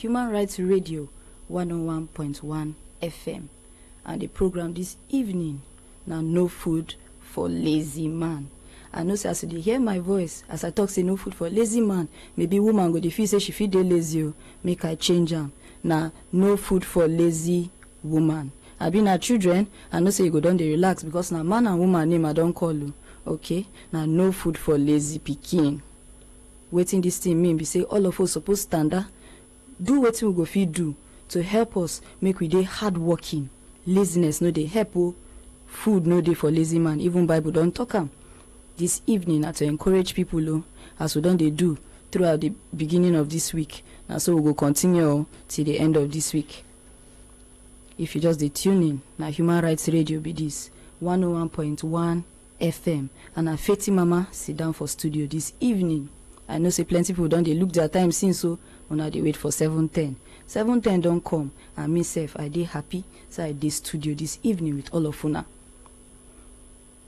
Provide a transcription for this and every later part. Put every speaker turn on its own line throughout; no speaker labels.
Human Rights Radio 101.1 FM. And the program this evening, now no food for lazy man. I know say as they hear my voice, as I talk say no food for lazy man, maybe woman go dey feel say she feel dey lazy, make I change am. Now no food for lazy woman. I been our children, I know say you go down dey relax because now man and woman name I don't call you. Okay, now no food for lazy pikin. Waiting this thing mean be say all of us suppose stand up, do what we go fit do to help us make we dey hard working. Laziness no dey help o. Food no dey for lazy man. Even Bible don't talk am. This evening na to encourage people as we don dey do throughout the beginning of this week. Now so we go continue till the end of this week. If you just dey tune in, na Human Rights Radio be this 101.1 FM, and na Feti Mama sit down for studio this evening. I know say plenty people don dey look their time since, so una dey wait for 7:10. 7:10 don come, and myself I dey happy so I dey studio this evening with all of una.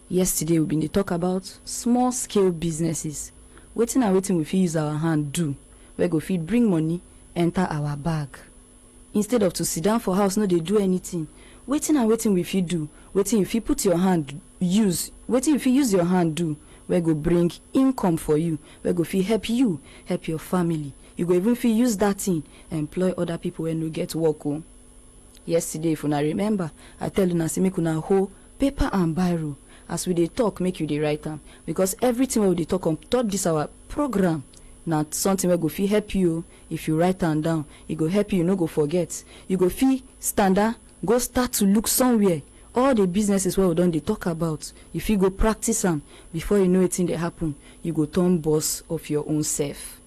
Yesterday we been dey talk about small scale businesses. Wetin we fit use our hand do, we go fit bring money enter our bag. Instead of to sit down for house no dey do anything. Wetin we fit do, wetin you fit put your hand use, wetin you fit use your hand do, we go bring income for you, we go fit help you, help your family. You go even fit use that thing employ other people when no get work. Yesterday, if una remember, I tell una say make una hold paper and biro. As we dey talk, make you dey write am, because everything we dey talk on top this our program na something wey go fit help you. If you write am down, it go help you, no go forget. You go fit stand up, go start to look somewhere. All the businesses where we don dey talk about, if you go practice them before you know wetin dey happen, you go turn boss of your own self.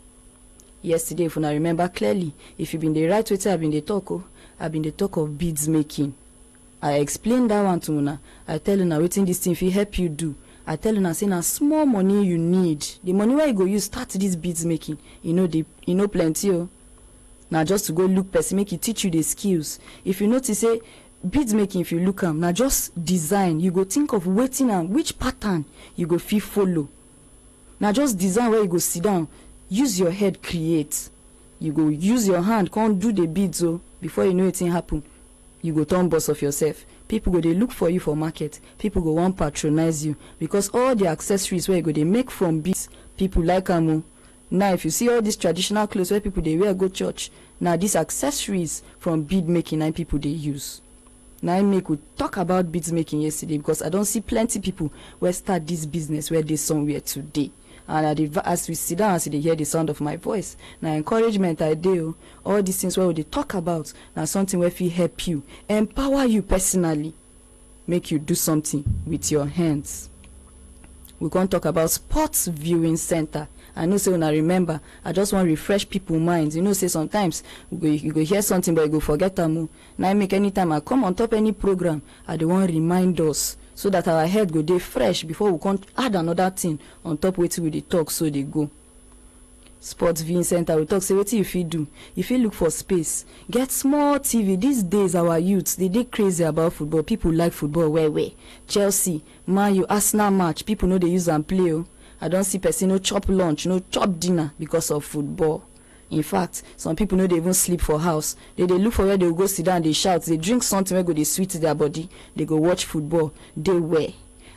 Yesterday, if una remember clearly, if you been dey write wetin I been dey talk, I been dey talk of beads making. I explain that one to una. I tell una wetin this thing fit help you do. I tell una say na small money you need. The money where you go use start this beads making, you know plenty. Now just to go look person, make it teach you the skills. If you notice say beads making, if you look am, now just design. You go think of waiting and which pattern you go fit follow. Now just design where you go sit down. Use your head create. You go use your hand, can't do the beads before you know anything happen. You go turn boss of yourself. People go they look for you for market. People go want patronize you because all the accessories where you go they make from beads, people like them. Now if you see all these traditional clothes where people they wear go church, now these accessories from bead making and people they use. Now I make we talk about beads making yesterday because I don't see plenty people where start this business where they somewhere today. And as we sit down, as they hear the sound of my voice, now encouragement I do. All these things where they talk about, now something where we help you, empower you personally, make you do something with your hands. We're going to talk about sports viewing center. I know say when I remember, I just want to refresh people's minds. You know, say sometimes you go hear something but you go forget them. Now I make anytime I come on top any program, I don't want to remind us, so that our head go dey fresh before we can add another thing on top wetin we dey talk, so they go. Sports viewing center, we talk say wetin you fit do. If you look for space, get small TV. These days our youths they crazy about football. People like football where Chelsea, Man U, Arsenal match, people know they use and play. I don't see person no chop lunch, no chop dinner because of football. In fact, some people know they even sleep for house. They look for where they will go sit down, they shout, they drink something where go they sweet their body, they go watch football, they wear.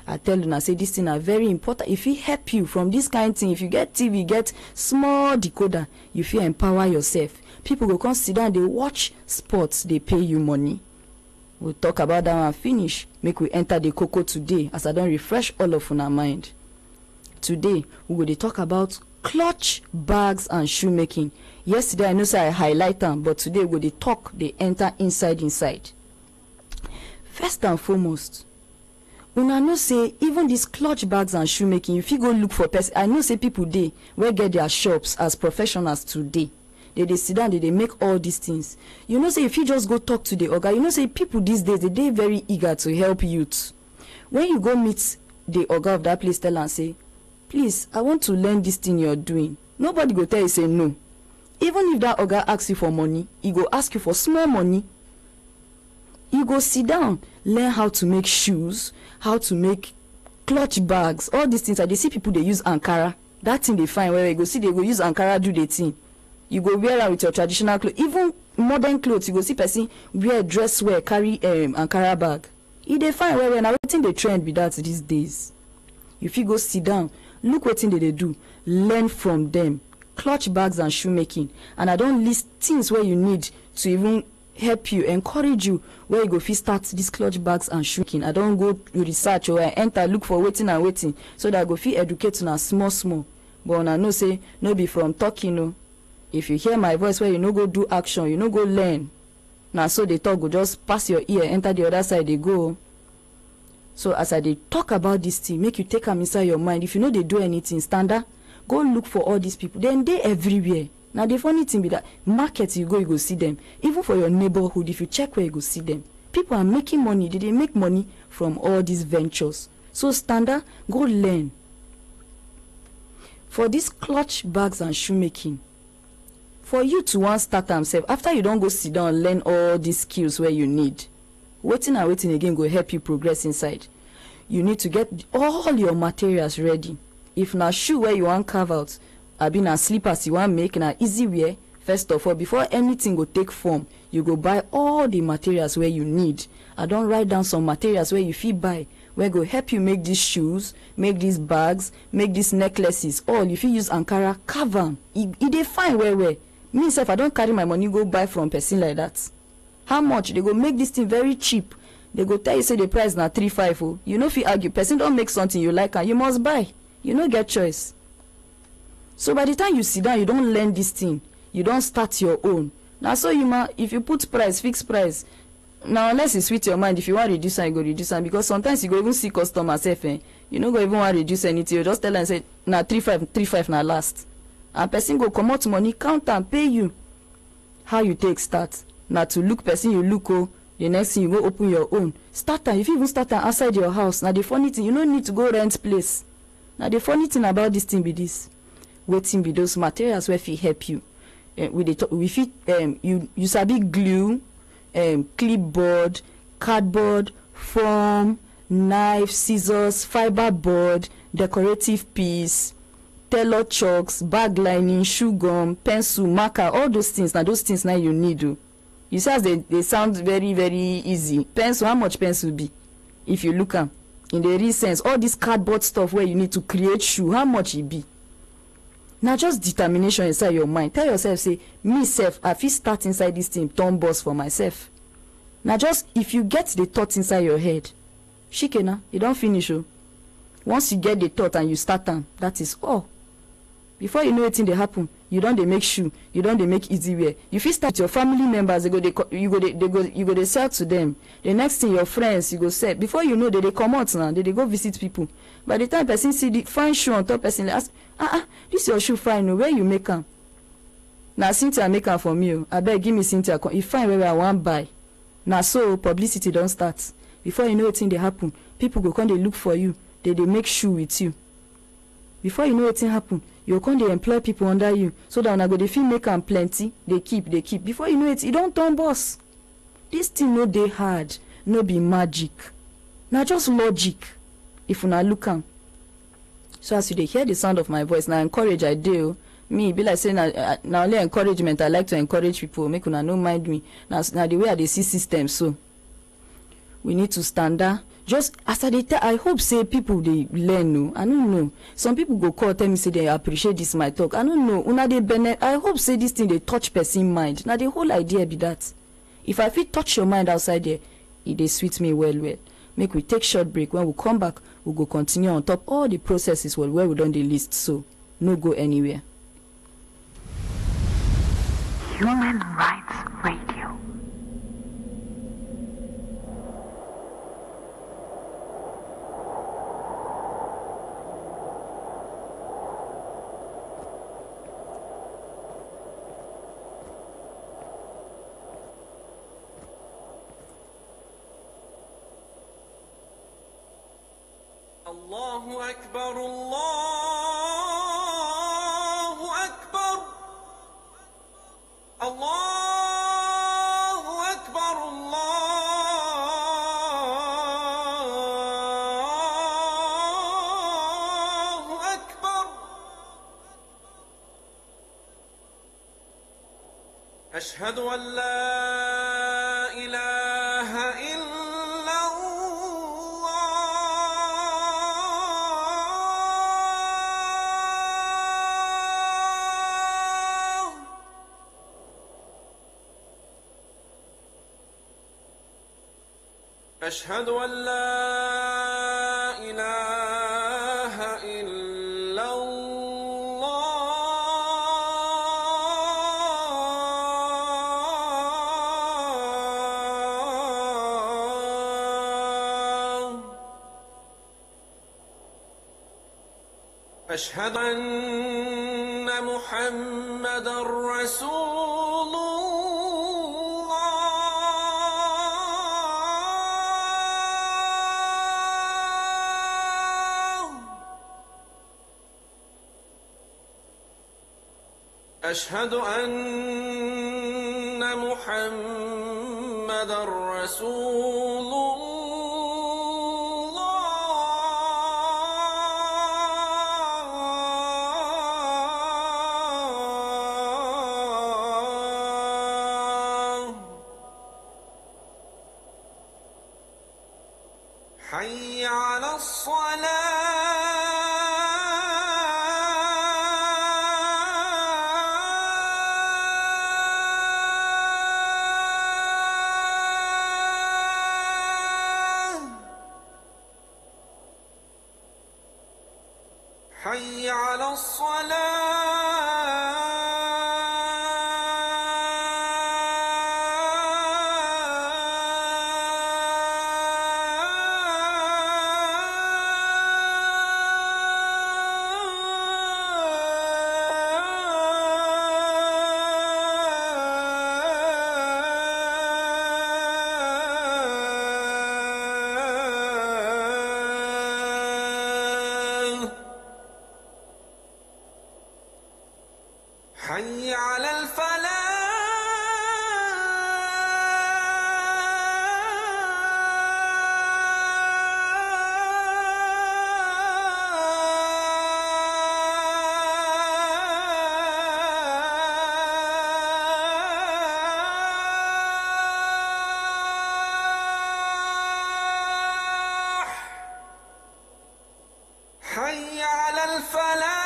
I tell you, I say this thing are very important. If it help you from this kind of thing, if you get TV, get small decoder, you feel empower yourself. People go come sit down, they watch sports, they pay you money. We'll talk about that and finish. Make we enter the cocoa today as I don't refresh all of our mind. Today, we will talk about clutch bags and shoemaking. Yesterday I know say I highlight them, but today we dey talk they enter inside. First and foremost, una know say even these clutch bags and shoemaking, if you go look for person, I know say people dey where get their shops as professionals today. They sit down, they make all these things. You know say if you just go talk to the oga, you know say people these days they very eager to help youth. When you go meet the oga of that place, tell and say, please, I want to learn this thing you're doing. Nobody go tell you say no. Even if that oga asks you for money, he go ask you for small money. You go sit down, learn how to make shoes, how to make clutch bags, all these things. I they see people they use Ankara. That thing they find where they go see they go use Ankara do the thing. you go wear am with your traditional clothes. Even modern clothes, you go see person wear dress wear, carry Ankara bag. E dey fine well well. Na wetin dey trend be that these days. You fit go sit down, look wetin dey do, learn from them. Clutch bags and shoemaking, and I don list things where you need to even help you, encourage you, where you go fit start this clutch bags and shoemaking. I don go research or I enter look for wetin and wetin, so that I go fit educate una small small. But una know say no be from talking o. If you hear my voice where you no go do action, you no go learn. Na so the talk go just pass your ear, enter the other side, they go. So as I dey talk about this thing, make you take am inside your mind. If you no dey do anything, standa, go look for all these people. Then they everywhere. Now the funny thing be that market you go see them. Even for your neighborhood, if you check where you go see them, people are making money. They make money from all these ventures. So standa, go learn. For this clutch bags and shoemaking, for you to want start themselves, after you don't go sit down and learn all these skills where you need, waiting and waiting again go help you progress inside. You need to get all your materials ready. If na shoe where you want carve out, abi na slippers you want make, na easy wear, first of all, before anything go take form, you go buy all the materials where you need. I don write down some materials where you fit buy, where go help you make these shoes, make these bags, make these necklaces. All you fit use Ankara, carve am. E dey fine well well. Me sef, I don carry my money go buy from person like that. How much? They go make this thing very cheap. They go tell you say the price na 3,500. Oh, you no fit argue. Person don make something you like and you must buy. You no get choice. So by the time you sit down, you don't learn this thing. You don't start your own. Now so if you put price, fixed price. Now unless it's with your mind, if you want to reduce and you go reduce and, because sometimes you go even see customers sef, you no go even want to reduce anything. You just tell them say na 3,500 na last. And person go come out money, count and pay you. How you take start? Now to look person you look the next thing you go open your own. Start time. If you even start time outside your house, now the funny thing, you don't need to go rent place. Now the funny thing about this thing be this. Waiting be those materials where fit help you. We fit you sabi glue, clipboard, cardboard, foam, knife, scissors, fiber board, decorative piece, tailor chalks, bag lining, shoe gum, pencil, marker, all those things. Now those things now you need. You see as they sound very very easy. Pencil, how much pencil be? If you look at in the real sense, all this cardboard stuff where you need to create shoe, how much it be? Now just determination inside your mind. Tell yourself, say, me self, I fit start inside this thing, turn boss for myself. Now just, if you get the thought inside your head, shikena, you don't finish. Once you get the thought and you start them, that is all. Before you know anything they happen, you don't they make shoe, you don't they make easy wear. You fit start your family members, you go they sell to them. The next thing your friends, you go sell. Before you know they come out now, they go visit people. By the time person see the fine shoe on top, person they ask, this your shoe fine, no, where you make them? Now Cynthia make them for me. I beg give me Cynthia. If fine where I want buy. Now so publicity don't start. Before you know anything they happen, people go come they look for you. They make shoe with you. Before you know anything happen, you come they employ people under you, so that when I go they feel make them plenty, they keep. Before you know it, you don't turn boss. This thing no dey hard, no be magic. Now just logic. If you not look am. So as you dey hear the sound of my voice, now encourage I do. Me be like saying now only encouragement. I like to encourage people. Make una no mind me. Now the way I dey see system, so we need to stand there. Just as I hope say people they learn. No, I don't know. Some people go call tell me say they appreciate this my talk. I don't know. Una they I hope say this thing they touch person mind. Now the whole idea be that if I feel touch your mind outside there, it they sweet me well. Make we take short break. When we come back, we go continue on top all the processes where we done the list. So no go anywhere.
Human Rights Radio.
Allahu Akbar, Allahu Akbar, Allahu Akbar, Allahu Akbar. أشهد أن لا إله إلا الله. أشهد أن لا إله إلا الله. أشهد أن محمدا رسول الله. أشهد أن محمدا رسول الله. حي على الصلاة. حي على الصلاة. حي على الفلاح. حي على الفلاح.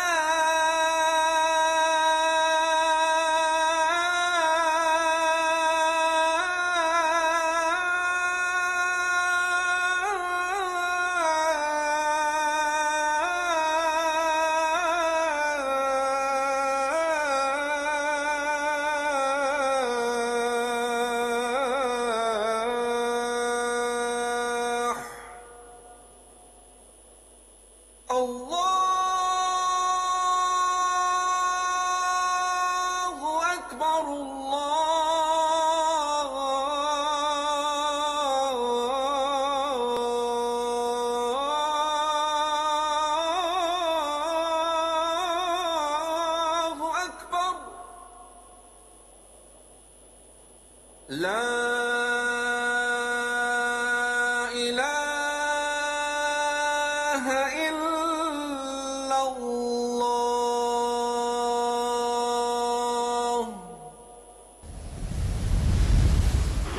الله أكبر. الله أكبر. لا إله إلا الله.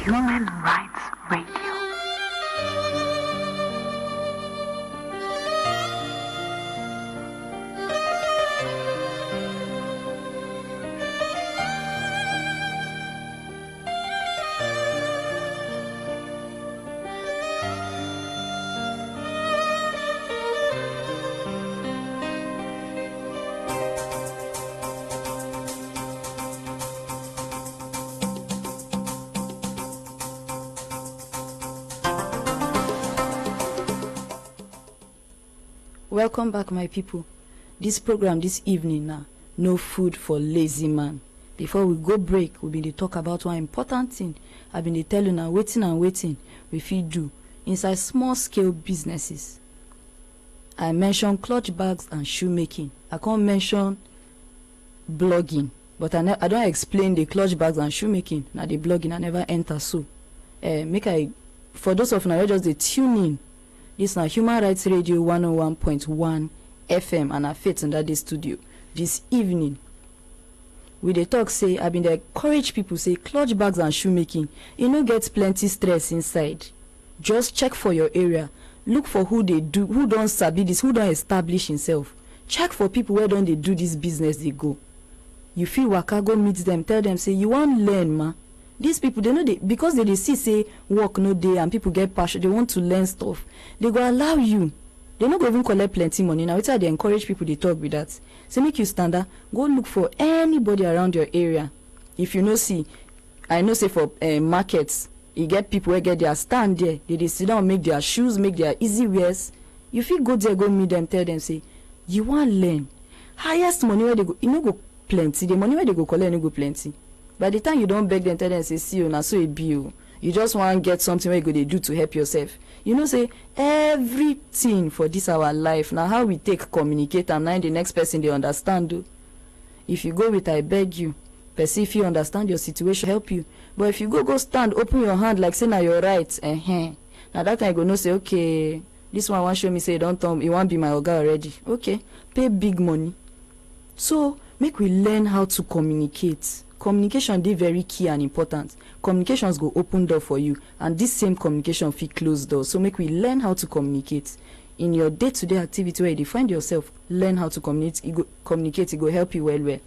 Human Rights Radio.
Welcome back, my people. This program this evening now, no food for lazy man. Before we go break, we been dey talk about one important thing. I been dey tell you now, waiting and waiting we fit do inside small scale businesses. I mentioned clutch bags and shoemaking. I can't mention blogging, but I don't explain the clutch bags and shoemaking. Now the blogging I never enter so. For those of now just dey tune in. This na Human Rights Radio 101.1 FM and I fit in that studio this evening. we dey talk say I been dey encourage people say clutch bags and shoemaking e no get plenty stress inside. Just check for your area, look for who don sabi this, who don establish himself. Check for people wey don dey do this business dey go. You fit waka go meet them, tell them say you wan learn ma. These people they know because they see say work no dey and people get passion, they want to learn stuff, they go allow you. They no go even collect plenty money. Now wetin I dey encourage people dey talk with that. Say make you stand up, go look for anybody around your area. If you no see, I know say for markets, you get people wey get their stand there. They sit down, make their shoes, make their easy wears. You fit go there, go meet them, tell them say you wan learn. Highest money where they go, you no go plenty. The money where they go collect no go plenty. By the time you don't beg them, tell them say see you na so e be o. You just want get something where you go dey do to help yourself. You know say everything for this our life now how we take communicate and now the next person they understand o. If you go with I beg you, person if you understand your situation help you. But if you go stand open your hand like say na your right, now that time you go know say okay, this one want show me say you don't turn, you want be my oga already. Okay, pay big money. So make we learn how to communicate. Communication dey very key and important. Communications go open door for you, and this same communication fit close doors. So make we learn how to communicate in your day-to-day activity where you find yourself. Learn how to communicate. It go help you well.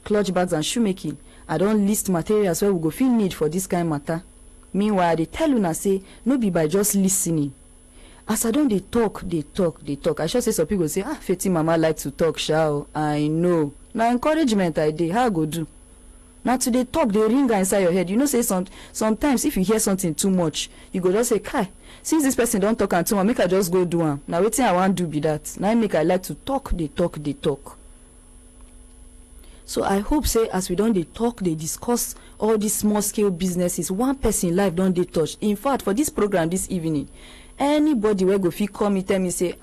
Clutch bags and shoemaking. I don't list materials where we go feel need for this kind matter. Meanwhile, they tell una say no be by just listening. As I don't they talk. I should say some people say Feti mama like to talk shao. I know. Now encouragement I dey. How I go do? Now to they talk, they ring inside your head. You know, say sometimes if you hear something too much, you go just say, Kai, since this person don't talk and too much, make I just go do am. Now waiting I want to do be that. Now make I like to talk, they talk. So I hope say as we don't they talk, they discuss all these small scale businesses. One person life don't they touch. In fact, for this program this evening, anybody where go fit call me, tell me say,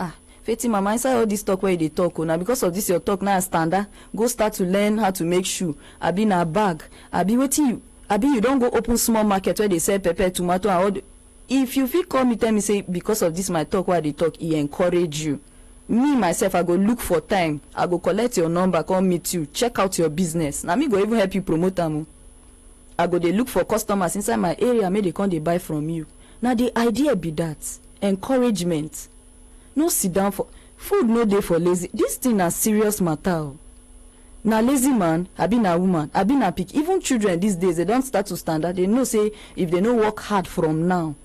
Feti mama, inside all this talk where they talk, now because of this your talk now standard, go start to learn how to make shoe. Abi na bag. Abi waiting you. Abi you don't go open small market where they sell pepper, tomato and all. If you feel call me, tell me say because of this my talk where they talk, he encourage you. Me myself, I go look for time. I go collect your number, come meet you, check out your business. Now me go even help you promote them. I go they look for customers inside my area, may they come they buy from you. Now the idea be that encouragement. No sit down for food, no day for lazy. This thing a serious matter. Now lazy man, I been a woman, I been a pick. Even children these days, they don't start to stand up. They know say if they no work hard from now,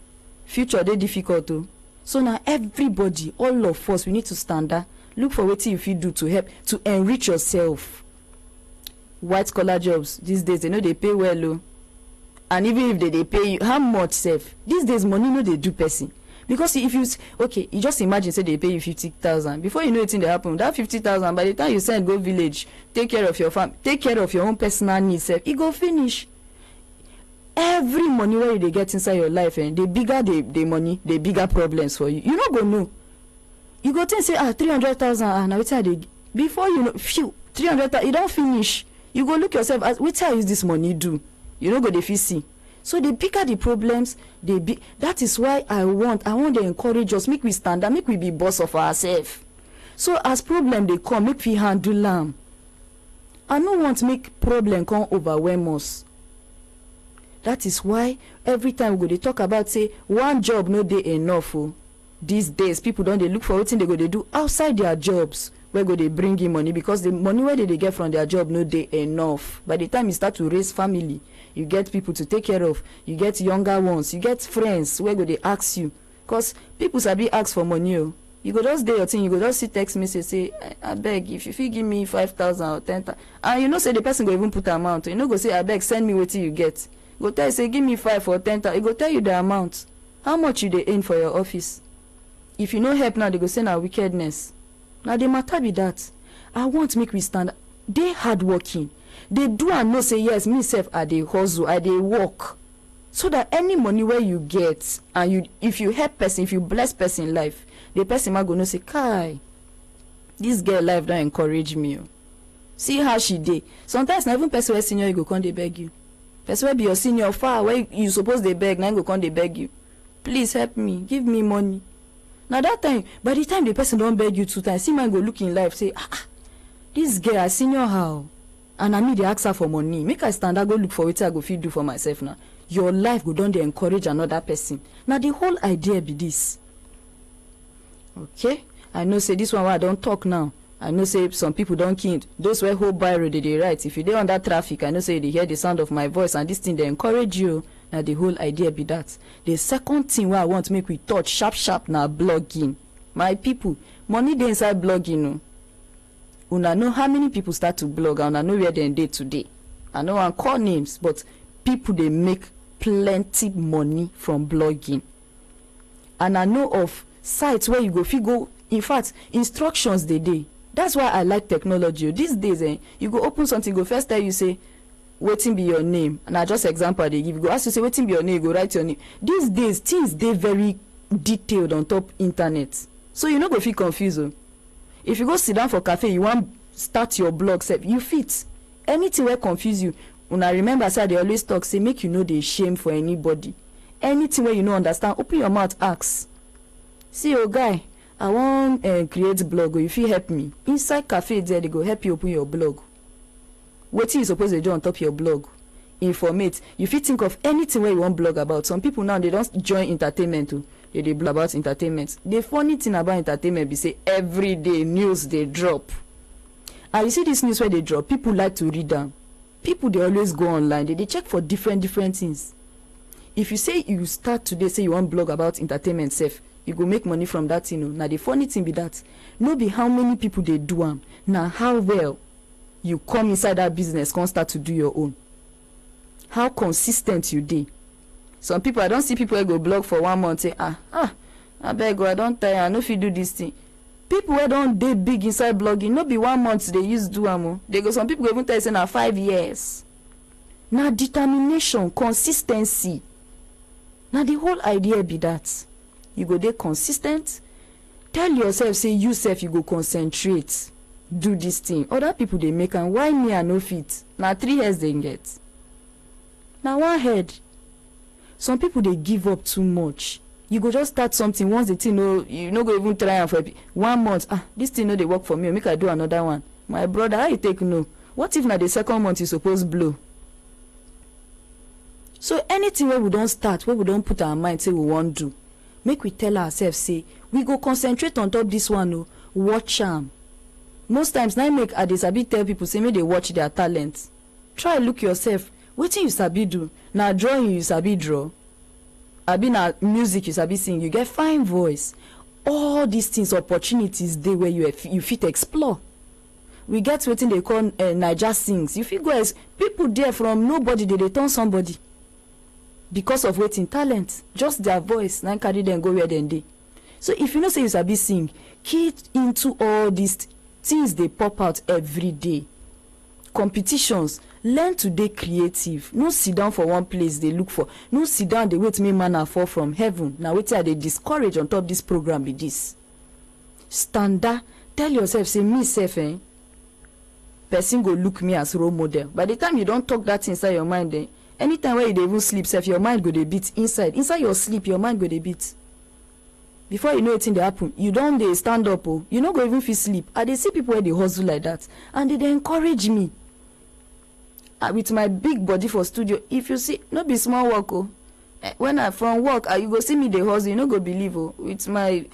future they difficult too. So now everybody, all of us, we need to stand up. Look for what you do to help to enrich yourself. White collar jobs these days, they know they pay well low. And even if they pay you, how much safe? These days money no they do person. Because if you you just imagine say they pay you 50,000 before you know it's in the happen. That 50,000 by the time you send go village, take care of your family, take care of your own personal needs, it go finish. Every money where they get inside your life, and the bigger the money, the bigger problems for you. You not go know. You go think say 300,000 now which are they before you know 300,000 you don't finish. You go look yourself as which is this money do? You know go the see. So the bigger the problems, that is why I want to encourage us, make we stand up, make we be boss of ourselves. So as problem they come, make we handle them. I don't want to make problem come overwhelm us. That is why every time we go they talk about say one job no dey enough. These days people don't they look for what thing they go they do outside their jobs. Where go they bring in money because the money where they get from their job no dey enough. By the time you start to raise family, you get people to take care of, you get younger ones, you get friends where go they ask you. Because people sabi ask for money. You go just do your thing, you go just see text message say, I beg if you give me 5,000 or 10,000. And you know say the person go even put amount. You know go say I beg send me what you get. Go tell you say give me 5 or 10,000. It go tell you the amount. How much you they earn for your office? If you no help now, they go say na wickedness. Now the matter be that I want to make we stand. They hard working. They do and no say yes, me self I dey hustle, I dey work. So that any money where you get and if you help person, if you bless person life, the person might go no say, Kai, this girl life don't encourage me. See how she dey. Sometimes not even person where senior you go come they beg you. Person where be your senior far where you suppose they beg, now go come they beg you. Please help me, give me money. Now that time, by the time the person don't beg you 2 times, see man go look in life, say, this girl, I senior how? and na me dey ask her for money, make I stand go look for wetin I go fit do for myself now. Your life go don dey encourage another person. Na the whole idea be this. Okay, I know say this one wey I don talk now, I know say some people don kill. Those wey hold biro dey write. If you dey under traffic, I know say you dey hear the sound of my voice, and this thing dey encourage you. Na the whole idea be that. The second thing wey I want make we touch sharp na blogging. My people, money dey inside blogging o. Una know how many people start to blog, and una know where dem dey today. I no wan call names, but people dey make plenty money from blogging. And I know of sites where you go fit go. In fact, instructions dey. That's why I like technology. These days, you go open something, go first tell you say, wetin be your name? And I just example I dey give. You go ask you say, wetin be your name? You go write your name. These days, things dey very detailed on top internet. So you no go feel confused. If you go sit down for cafe, you want start your blog sef, you fit. Anything wey confuse you, una remember say I dey always talk say make you no dey shame for anybody. Anything wey you no understand, open your mouth, ask. See, oh guy, I wan create blog, you fit help me. Inside cafe there, they go help you open your blog. Wetin you suppose dey do on top your blog? Informate. You fit think of anything wey you wan blog about. Some people now, they don join entertainment too. They blog about entertainment. The funny thing about entertainment be say every day news they drop. And you see this news where they drop, people like to read them. People, they always go online. They check for different things. If you say you start today, say you want blog about entertainment safe, you go make money from that, you know. Now the funny thing be that no be how many people they do them. Now how well you come inside that business, can start to do your own. How consistent you dey. Some people, I don't see people go blog for 1 month say, I beg you, I don't tire, I no fit do this thing. People who don't dey big inside blogging, no be 1 month they use do am. They go, some people go even tell you say na 5 years. Now determination, consistency. Now the whole idea be that you go dey consistent. Tell yourself say you self you go concentrate, do this thing. Other people they make, and why me I no fit? Now 3 heads they get. Now 1 head. Some people they give up too much. You go just start something, once the thing you no go even try am for 1 month. This thing no dey work for me, make I do another one. My brother, how you take no? What if na the second month you suppose blow? So anything where we don't start, where we don't put our mind say we want do, make we tell ourselves say we go concentrate on top this one. Watch am. Most times now make I dey sabi tell people say make they watch their talent. Try look yourself. Wetin you sabi do? Na drawing you sabi draw. Abi na music you sabi sing, you get fine voice. All these things, opportunities dey where you fit explore. We get wetin they call Naija sings. You fit go as people there from nobody, they turn somebody because of wetin talent, just their voice na carry them go where dem dey. So if you know say you sabi sing, key into all these things they pop out every day. Competitions, learn to dey creative. No sit down for one place they look for. No sit down they wait me manna fall from heaven. Now wetin I dey discourage on top this program be this. Standa, tell yourself say me self person go look me as role model. By the time you don't talk that inside your mind, anytime where you dey even sleep self, your mind go dey beat inside your sleep, your mind go dey beat. Before you know wetin dey happen, you don dey stand up. You no go even feel sleep. I dey see people where they hustle like that, and they encourage me. With my big body for studio, if you see, no be small work. When I from work, you go see me dey hustle, you no go believe. With my,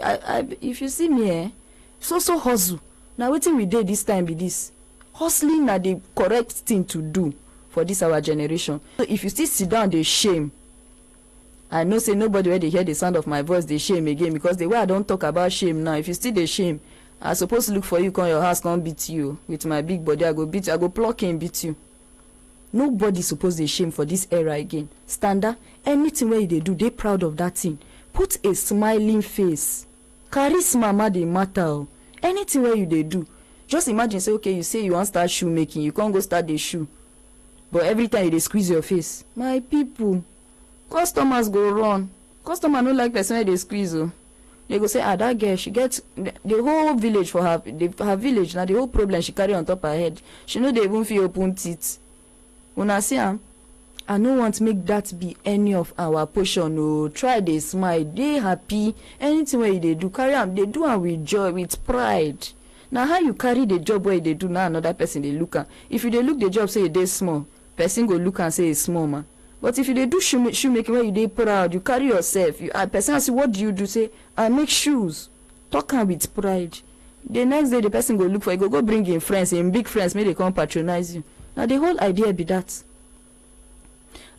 if you see me, so hustle. Now wetin we dey this time be this. Hustling na the correct thing to do for this our generation. So if you still sit down, they shame. I know say nobody where they hear the sound of my voice, they shame again, because the way I don't talk about shame now, if you still they shame, I suppose to look for you, come your house, come beat you. With my big body, I go beat you, I go pluck and beat you. Nobody suppose they shame for this era again. Standa, anything where they do, they proud of that thing. Put a smiling face. Charisma ma dey matter. Anything where you they do, just imagine say, okay, you say you want to start shoe making, you can't go start the shoe, but every time you they squeeze your face, my people, customers go run. Customer no like person where they squeeze. They go say, that girl, she gets the whole village for her village. Now the whole problem she carry on top her head. She know they even feel open teeth. When I see am, I no want to make that be any of our portion. No, try they smile, they happy. Anything where they do, carry am, they do am with joy, with pride. Now how you carry the job where they do now another person they look at. If you they look the job say they small, person go look and say it's small man. But if you they do shoemaking where you they proud, you carry yourself. You person ask you what do you do? Say I make shoes. Talk am with pride. The next day the person go look for you, go bring in friends, in big friends, may they come patronize you. Now the whole idea be that.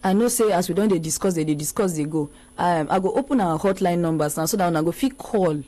I know say as we don't they discuss, they go. I go open our hotline numbers now so that when I go fit call.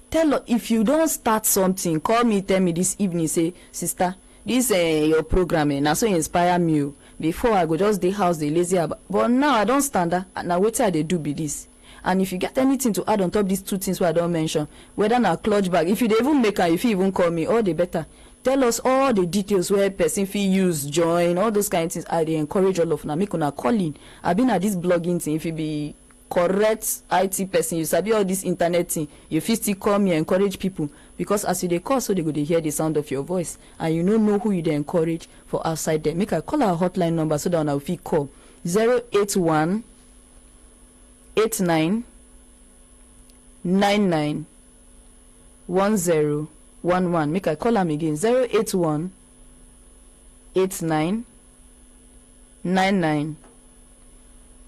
Tell us if you don't start something, call me, tell me this evening, say, sister, this your program now so inspire me. Oh. Before I go just the house, they lazy about. But now I don't stand that. Now what I they do be this. And if you get anything to add on top these two things where I don't mention, whether now clutch bag, if you even make her, if you even call me, all the better. Tell us all the details where person fee use, join, all those kind of things. I they encourage all of now. Make una calling. I've been at this blogging thing. If you be correct IT person, you sabi all this internet thing, you feel still call me, encourage people. Because as you they call, so they go to hear the sound of your voice. And you don't know who you they encourage for outside there. Make I call our hotline number so that when I will call 081 89 99 1011. Make I call them again 081 89 99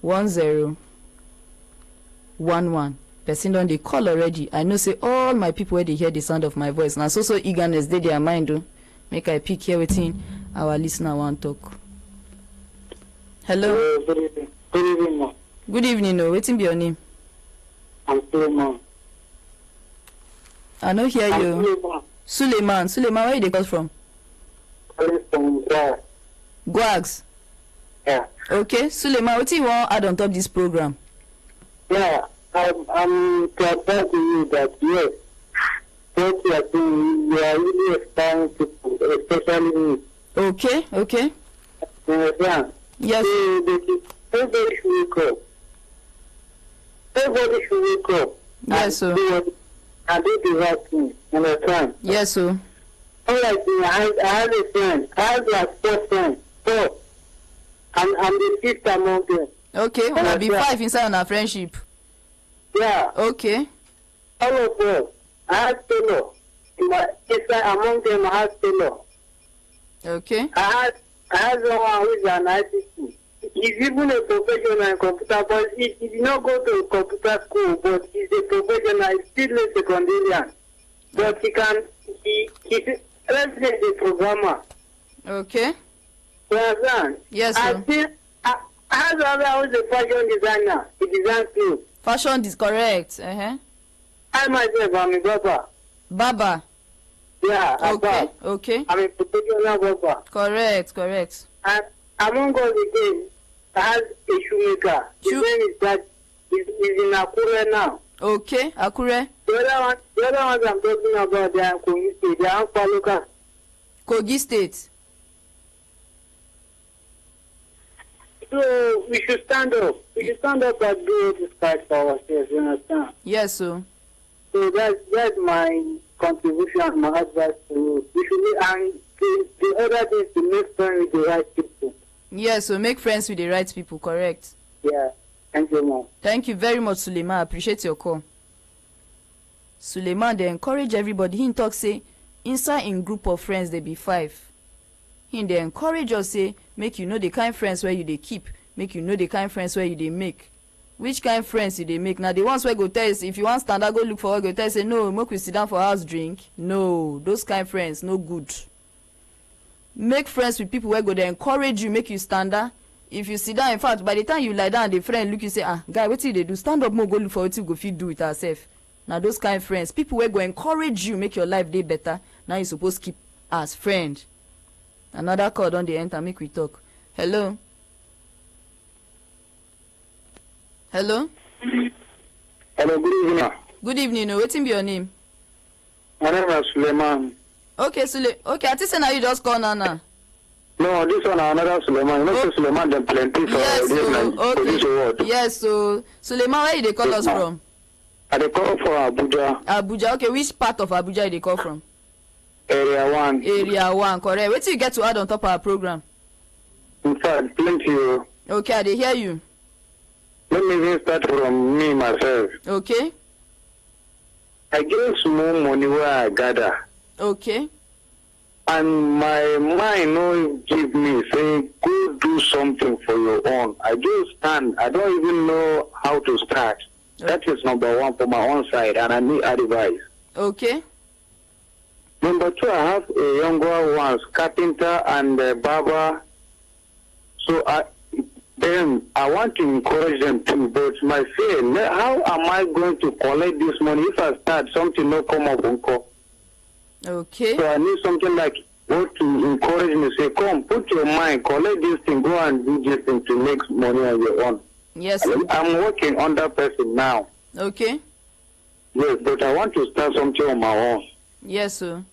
1011. Person don't they call already. I know say all my people where they hear the sound of my voice. Now so eagerness they their mind do. Make I pick here within our listener want talk. Hello.
Good evening. Good evening, ma.
Good evening, no. Waiting be your name.
I'm Suleiman.
I know hear you. Suleiman. Suleiman, where you they call from?
Calling from Guag.
Guags.
Yeah.
Okay, Suleiman, what do you want to add on top this program?
Yeah, I'm to advise you that yes, what you are doing, you are really inspiring people, especially me.
Okay.
You understand?
Yes.
Everybody should wake up. Everybody should wake up.
Yes, sir.
And do the right thing. You understand?
Yes, sir.
Alright, I have a friend. I have like 4 friends. 4. I'm the fifth among them.
Okay, wanna be 5 inside on our friendship.
Yeah.
Okay.
All of them. I have Taylor. Inside among them, I have Taylor.
Okay.
I have someone who is an ICT. He's even a professional in computer, but he did not go to computer school, but he's a professional, he's still a secondarian. But he's let's say a programmer.
Okay.
You understand?
Yes, sir.
I have another who's a fashion designer. He designs clothes.
Fashion is correct.
I myself, I'm a barber.
Baba.
Yeah,
Okay.
I'm a professional barber.
Correct.
And among all the games, I have a shoemaker. His name is that is in Akure now.
Okay, Akure.
The other ones I'm talking about, they are Kogi State. They are Paluka.
Kogi State.
So we should stand up. We should stand up and do this fight for ourselves. You understand?
Yes, sir.
So that's my contribution, my advice to you. We should and the other thing is to make friends with the right people.
Yes, so make friends with the right people, correct.
Yeah. Thank you, ma'am.
Thank you very much, Suleiman. I appreciate your call. Suleiman, they encourage everybody. He talk say, inside in group of friends, they be 5. He they encourage us say, make you know the kind friends where you they keep. Make you know the kind friends where you they make. Which kind friends you they make? Now the ones where go tell us, if you want standard, go look for what go tell us, say, no, make we sit down for house drink. No, those kind friends, no good. Make friends with people where go they encourage you, make you standard. If you sit down, in fact, by the time you lie down, the friend look, you say, guy, what did they do? Stand up more, go look for what you go fit do with ourselves. Now those kind of friends, people where go encourage you, make your life day better. Now you supposed to keep as friend. Another call on the enter, make we talk. Hello.
Hello, good evening.
Good evening. No, waiting be your name.
My name is Suleiman.
Okay, okay, I think now you just call now.
No, this one another Suleiman. You know, say Suleiman them plenty for this world.
Yes, so Suleiman, where they call us from?
They call from Abuja.
Abuja, okay. Which part of Abuja they call from?
Area 1.
Area 1, correct. Wait till you get to add on top of our program.
In fact, plenty.
Okay, they hear you.
Let me even start from me myself.
Okay.
I get small money where I gather.
Okay.
And my mind no give me say go do something for your own. I just stand. I don't even know how to start. That is number one for my own side, and I need advice.
Okay.
Number two, I have a younger one, carpenter and barber. So then I want to encourage them too, but my fear, how am I going to collect this money if I start something no come up uncle?
Okay.
So I need something like what to encourage me, say, come, put your mind, collect this thing, go and do this thing to make money on your own.
Yes, sir.
I'm working under person now.
Okay.
Yes, but I want to start something on my own.
Yes, sir.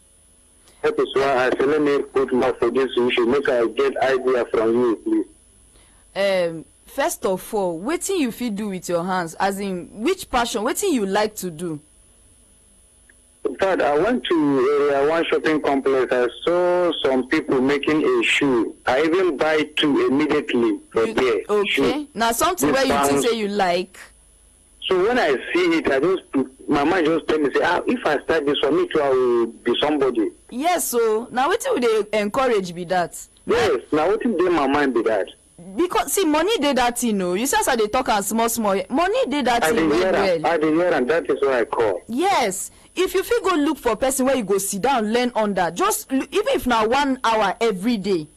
That is why I say, let me put more for this issue, make I get idea from you, please.
First of all, wetin you fit do with your hands, as in which passion, wetin you like to do?
In fact, I went to area one shopping complex. I saw some people making a shoe. I even buy two immediately for there.
Okay.
Shoe.
Now something where you think say you like.
So when I see it, my mind just tell me, say, if I start this for me too, I will be somebody.
Yes, so now wetin we dey encourage be that.
Yes, now what in my mind be that?
Because see, money dey that thing, no. You see as I dey talk am small. Money dey that
I
thing well.
I dey hear, and that is what I call.
Yes, if you fit go look for person where you go sit down learn under, just even if na 1 hour every day,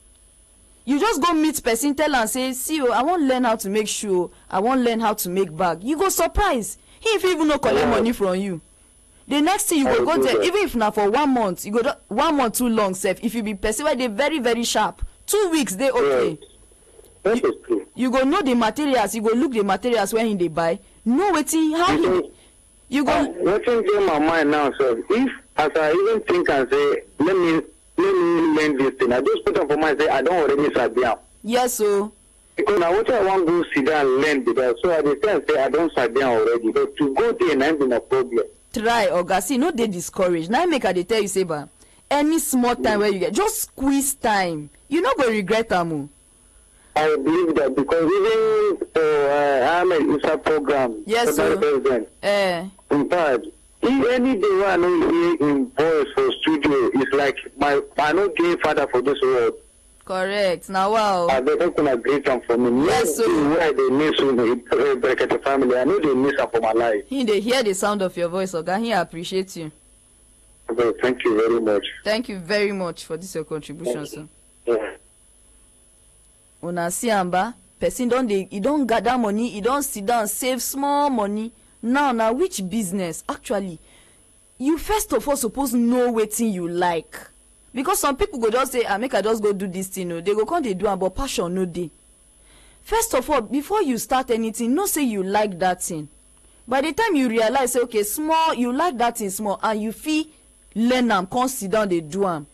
you just go meet person, tell am say, see I wan learn how to make shoe, I wan learn how to make bag. You go surprise he fit even no collect money from you. The next thing you go there, even if na for 1 month, you go 1 month too long sef. If you be person wey dey very very sharp, 2 weeks dey okay.
That is true.
You go know the materials, you go look the materials when he dey buy, know wetin how he you go.
Wetin dey my mind now, sir? If as I even think and say, let me learn this thing, I just put up for mind say I don't already sabi am.
Yes, so.
Because now what I want to go sit down and learn because so I dey say I don't sabi am already, but to go there na be no problem.
Try, oga, see, no dey discouraged. Now make I dey tell you say, ba, any small time where you get, just squeeze time. You no go regret am o.
I believe that because even I'm an ISA program.
Yes, sir.
In fact, if any day when I know hear in voice for studio, it's like I know gay father for this world.
Correct. Now, wow.
I don't gonna great time for me.
Yes, sir.
Where they miss the family, I know they miss her for my life.
He dey hear the sound of your voice, oga. He appreciate you.
Okay, thank you very much.
Thank you very much for this your contribution, sir.
Yeah.
Una see am ba, person don dey, e don gather money, e don sit down save small money. Now which business? Actually, you first of all suppose know wetin you like, because some people go just say, make I just go do this thing. No, they go come dey do am, but passion no dey. First of all, before you start anything, know say you like that thing. By the time you realize, say, okay, small, you like that thing small, and you fit learn am, come sit down dey do am.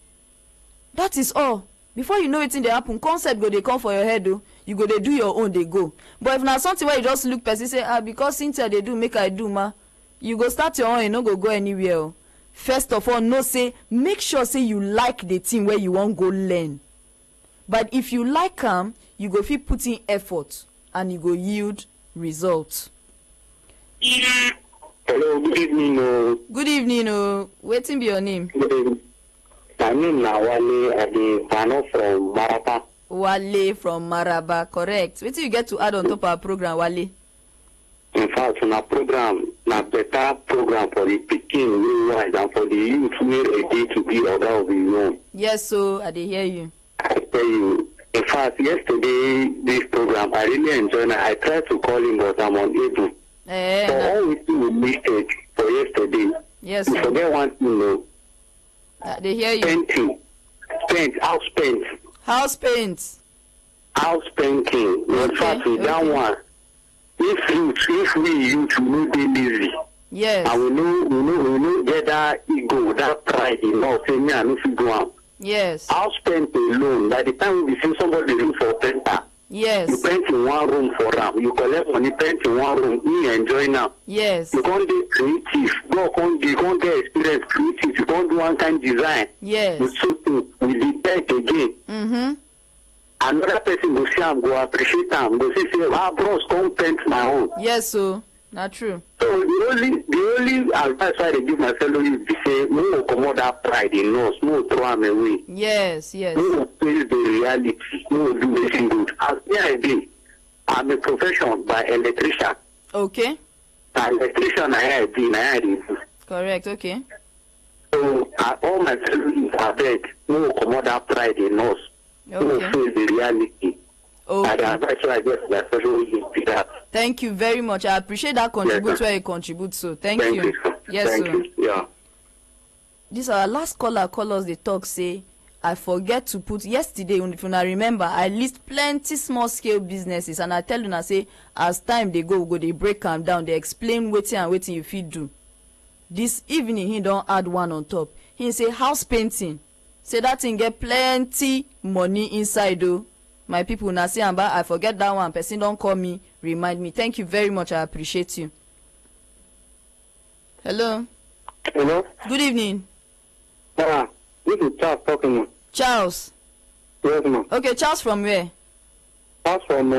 That is all. Before you know wetin dey happen, concept go dey come for your head o. You go dey do your own dey go. But if na something where you just look person say, because Cynthia dey do, make I do ma, you go start your own, you no go anywhere o. First of all, know say, make sure say you like the thing where you wan go learn. But if you like am, you go fit put in effort and you go yield results.
Hello, good evening.
Good evening o. Wetin be your name?
Good evening. My name na Wale Adepano from Maraba.
Wale from Maraba, correct. Wetin you get to add on top our program, Wale?
In fact, na program, na better program for the pikin wise and for the youth wey ready to be other of his own.
Yes, so I dey hear you.
I tell you, in fact, yesterday this program I really enjoyed. I tried to call him, but I'm unable. For all we do mistake for yesterday.
Yes.
We forget one thing, though.
They hear you.
House paint.
House paint.
House painting. In fact, we done one. If we youth, we know they lazy.
Yes.
And we know get that ego, that pride enough. Say me, I know if you go out.
Yes.
House paint alone. By the time we see somebody look for painter.
Yes.
You paint in one room for them. You collect money, paint in one room. You enjoy now.
Yes.
You can't be creative. You can't get experience creative. You can't do one kind design.
Yes.
With something, with the paint again.
Mm-hmm.
Another person will see and go appreciate them. They say, bros, come paint my own.
Yes, so. Not true.
So the only advice I give my fellow is to say, no commode that pride in us, no throw them away.
Yes.
No face the reality, no do anything good. As me I be, I'm a profession by electrician.
Okay.
An electrician I do.
Correct. Okay.
So all my fellows are beg, no commode that pride in us, no
Okay.
face the reality.
Okay.
And the advice I give my fellow is to that.
Thank you very much. I appreciate that contribute where you contribute. So thank
Thank
you.
you, sir.
Yes,
Thank
sir.
you. Yeah.
This our last caller call us the talk say I forget to put yesterday if una remember I list plenty small scale businesses and I tell una say as time dey go we go dey break am down dey explain wetin and wetin you fit do. This evening he don add one on top. He say house painting, say that thing get plenty money inside o. My people na say amba I forget that one, person don call me remind me. Thank you very much, I appreciate you. Hello.
Hello?
Good evening.
Yeah, this is Charles talking.
Charles.
Yes, ma'am.
Okay, Charles from where?
That's from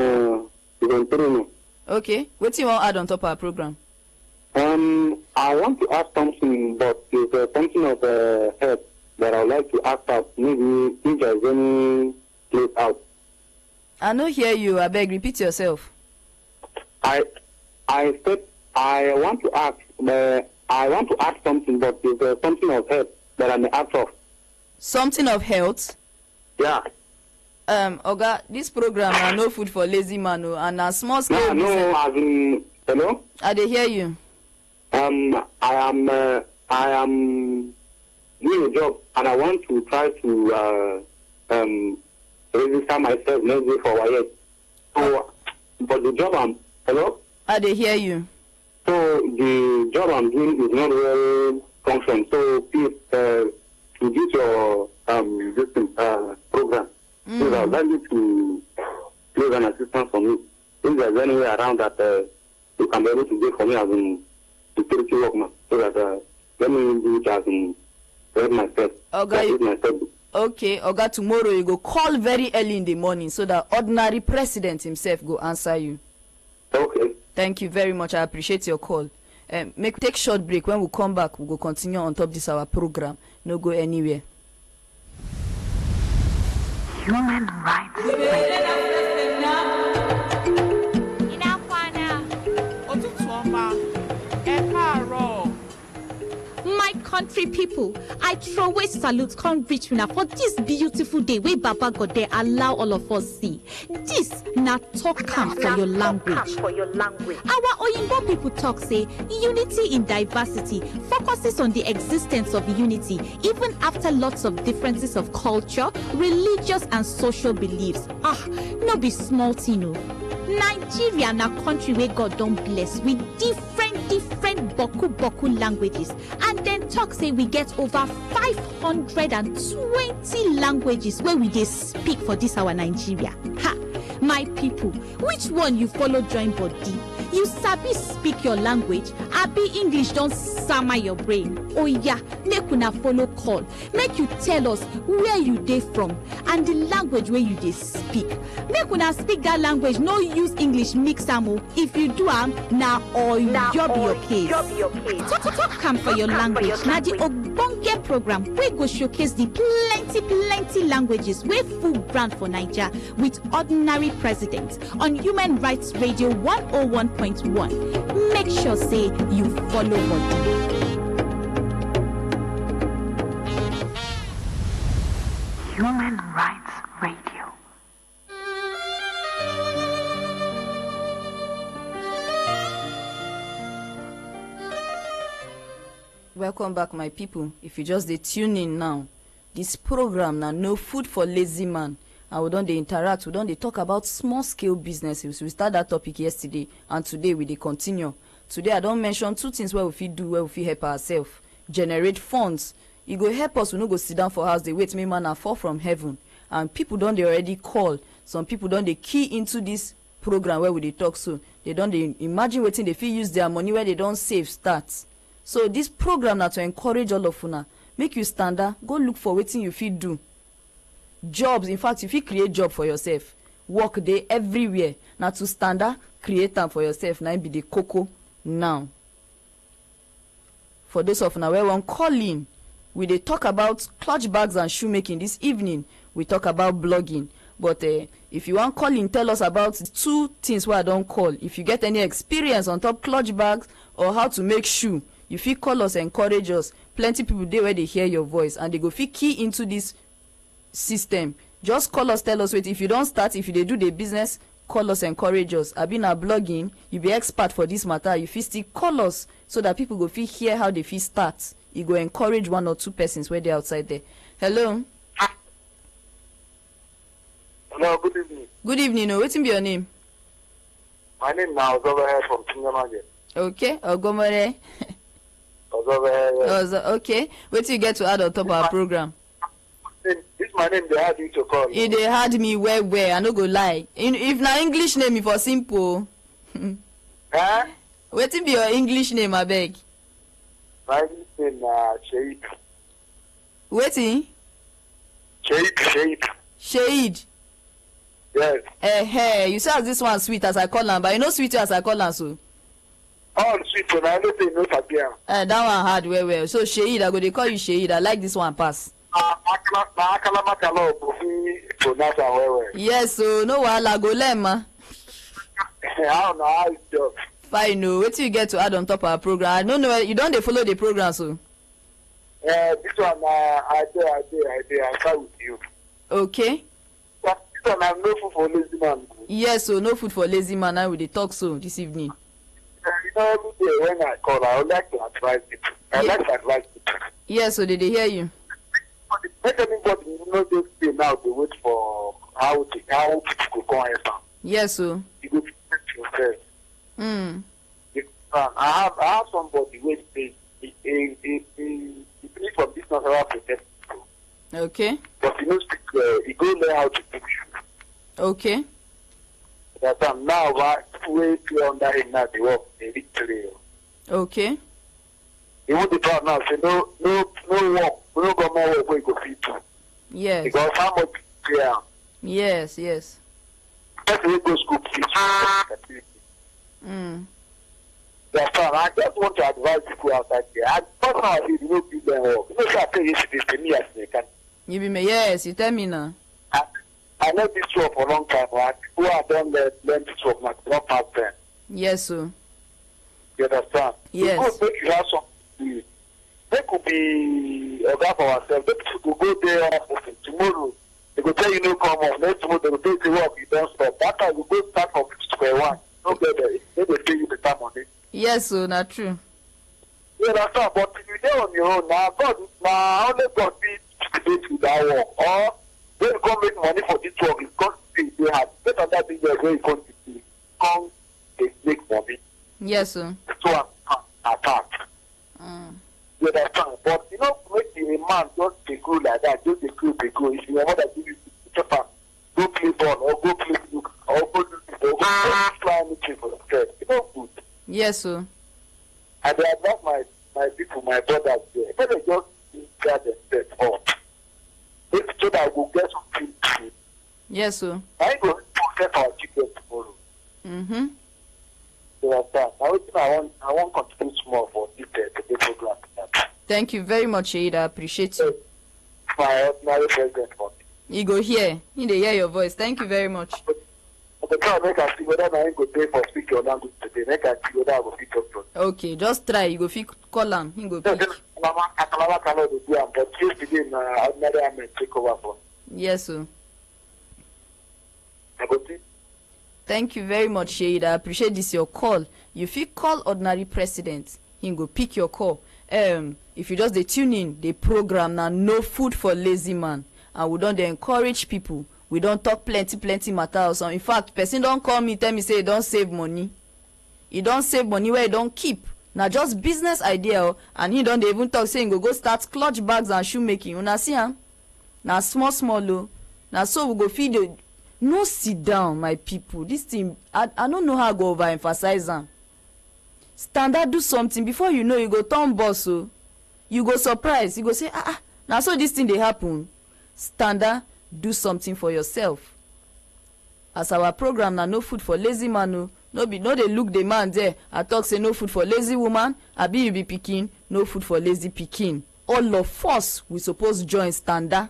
Iventrino.
Okay, wetin you wan add on top our program?
I want to ask something, but it's something of help that I would like to ask out. Maybe if there's any place out.
I no hear you, abeg repeat yourself.
I said I want to ask something, but it's something of help that I may ask of.
Something of health?
Yeah.
Oga, this program na no food for lazy man o, and na small scale business.
No, as in, hello?
I dey hear you.
I am doing a job, and I want to try to register myself next day for YS. So, but the job hello?
I dey hear you.
So the job I'm doing is not well functioning. So please, to get your program, please, I would like you to give an assistance for me. If there's any way around that you can be able to do for me as in security workman, so that let me do it as in help myself.
Okay, Oga, tomorrow you go call very early in the morning so that ordinary president himself go answer you.
Okay.
Thank you very much. I appreciate your call. Make take short break. When we come back, we go continue on top this our program. No go anywhere.
Human Rights Radio.
My country people, I throw salute come reach una for this beautiful day wey Baba God dey allow all of us see. This na talk am for your language. Our Oyinbo people talk say unity in diversity focuses on the existence of unity even after lots of differences of culture, religious and social beliefs. No be small thing o. Nigeria na country wey God don bless with different boku languages, and then talk say we get over 520 languages where we dey speak for this our Nigeria. My people, which one you follow join body? You sabi speak your language, abi English don sama your brain? Oya, make una follow call, make you tell us where you dey from and the language where you dey speak. Make una speak that language, no use English mix am o. If you do am, na oyo be your case. Talk am for your language. Na the ogbonge program wey go showcase the plenty languages wey full ground for Naija with ordinary president on Human Rights Radio 101.1. Make sure say you follow body.
Human Rights Radio.
Welcome back, my people. If you just dey tune in now, this program na no food for lazy man. And we don dey interact, we don dey talk about small scale businesses. We start that topic yesterday, and today we dey continue. Today I don mention two things where we fit do, where we fit help ourselves. Generate funds. E go help us, we no go sit down for house dey wait make manna fall from heaven. And people don dey already call. Some people don dey key into this program where we dey talk, so they don dey imagine wetin they fit use their money where they don save start. So this program na to encourage all of una, make you stand up, go look for wetin you fit do. Jobs, in fact, you fit create job for yourself. Work dey everywhere. Na to stand up, create am for yourself. Na be the koko. now. For those of now where one call in, we dey talk about clutch bags and shoemaking. This evening we talk about blogging, but if you want call in, tell us about 2 things wey I don call. If you get any experience on top clutch bags or how to make shoe, you fit call us, encourage us. Plenty people dey where they hear your voice and they go fit key into this system. Just call us, tell us. Wait, if you don start, if you dey do the business, call us, encourage us. I been a blogging, you be expert for this matter, you fit still call us so that people go fit hear how they fit start. You go encourage 1 or 2 persons where they outside there. Hello.
Hello, good evening.
Good evening. Oh, wetin be your name?
My name now is over here from Tingamage.
Okay, Ogomore.
Over here.
Okay, wetin you get to add on top our program?
This my name, they had you to call.
E dey hard me well. I no go lie. If na English name, e for simple.
Huh?
Wetin be your English name, abeg?
My name is Sheikh.
Wetin?
Sheikh.
Shade.
Yes.
You say as this one sweet as I call am, but you no sweet as I call am so.
All sweet, so I don't say no Sabia.
That one hard well. So Shade, I go dey call you Shade. I like this one pass. Yes, so no wahala, go learn ma.
I don't know how it's done.
Fine, no. Wetin you get to add on top our program? I don't know. You don't dey follow the program so.
This one I start with you.
Okay.
But this one I'm no food for lazy man.
Yes, so no food for lazy man. Now we dey talk so this evening.
You know, every day when I call, I would like to advise people. I like to advise people.
Yes, so did they hear you?
Let anybody know this day now, they wait for how people could go and help.
Yes, so.
You go protect yourself. I have somebody who is he from business around protect people.
Okay.
But he knows he go learn how to do shoes.
Okay.
That time now, way under him now, they work, they reach trail.
Okay.
He want the part now, say no work, no go more work where you go fit to.
Yes.
Because how much clear?
Yes.
That's where go school teach. That's fine. I just want to advise people outside there. I don't know if you know people work. You know, I tell you yesterday, to me as they can.
You be me, yes, you tell me now.
I know this job for a long time, right? People have done learn this job, like not past 10.
Yes, sir.
You understand?
Yes.
Because make you have something to do. They could be a guy for ourselves. They could go there tomorrow. They could tell you no come on. Next tomorrow they will take the work, you don't stop. That time you go start from square one. Don't get there. They will pay you the time on it.
Yes, sir, not true.
You understand? But if you're there on your own, now only God be to do that work. Or when you come make money for this work, it's going to be they have better than that business where you come to see. Come they make money.
Yes, sir.
So attack. You understand? But you know, make a man just dey grow like that, just dey grow. If your mother give you paper, go play ball or go play book or go do this or go fly anything for yourself. You know good.
Yes, sir.
And they advise my people, my brothers there. When they just guard themselves up, make sure that we get something to do.
Yes, sir.
I ain't going to protect our children tomorrow. You understand? Now I want to contribute more for this the program.
Thank you very much, Shade. I appreciate you.
My ordinary president for me.
You go here. You dey hear your voice. Thank you very much.
But the time make I see whether I go pay for speak your language today. Make I see whether I go fit talk to.
Okay, just try. You go fit call am. He go pick.
I cannot do am, but yesterday na ordinary amen take over for me.
Yes, sir.
I go see.
Thank you very much, Shade. I appreciate this your call. You fit call ordinary president. He go pick your call. If you just dey tune in, the program na no food for lazy man, and we don dey encourage people. We don talk plenty matter also. In fact, person don call me tell me say he don save money. He don save money where he don keep. Na just business idea and he don dey even talk say he go start clutch bags and shoemaking. Una see am? Na small o. Na so we go fit dey. No sit down, my people. This thing, I no know how I go overemphasize am. Standard do something before you know you go turn boss o. You go surprise. You go say na so this thing dey happen. Standard do something for yourself. As our program na no food for lazy man o, no dey look the man there I talk say no food for lazy woman, abi you be pikin, no food for lazy pikin. All of us we suppose join standa.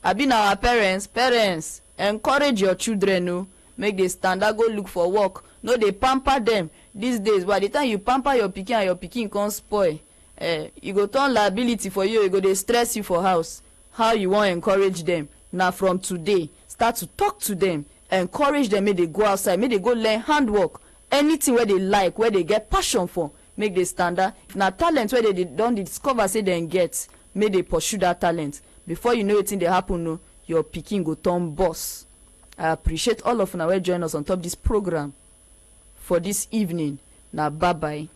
Abi na our parents encourage your children o, make dey standa go look for work, no dey pamper dem. These days by the time you pamper your pikin and your pikin come spoil, e go turn liability for you, e go dey stress you for house. How you wan encourage dem? Na from today start to talk to dem, encourage dem make dey go outside, make dey go learn handwork, anything wey dey like, wey dey get passion for, make dey standa. If na talent wey dey don discover say dem get, make dey pursue that talent. Before you know wetin dey happen o, your pikin go turn boss. I appreciate all of una wey join us on top this program for this evening. Na bye bye.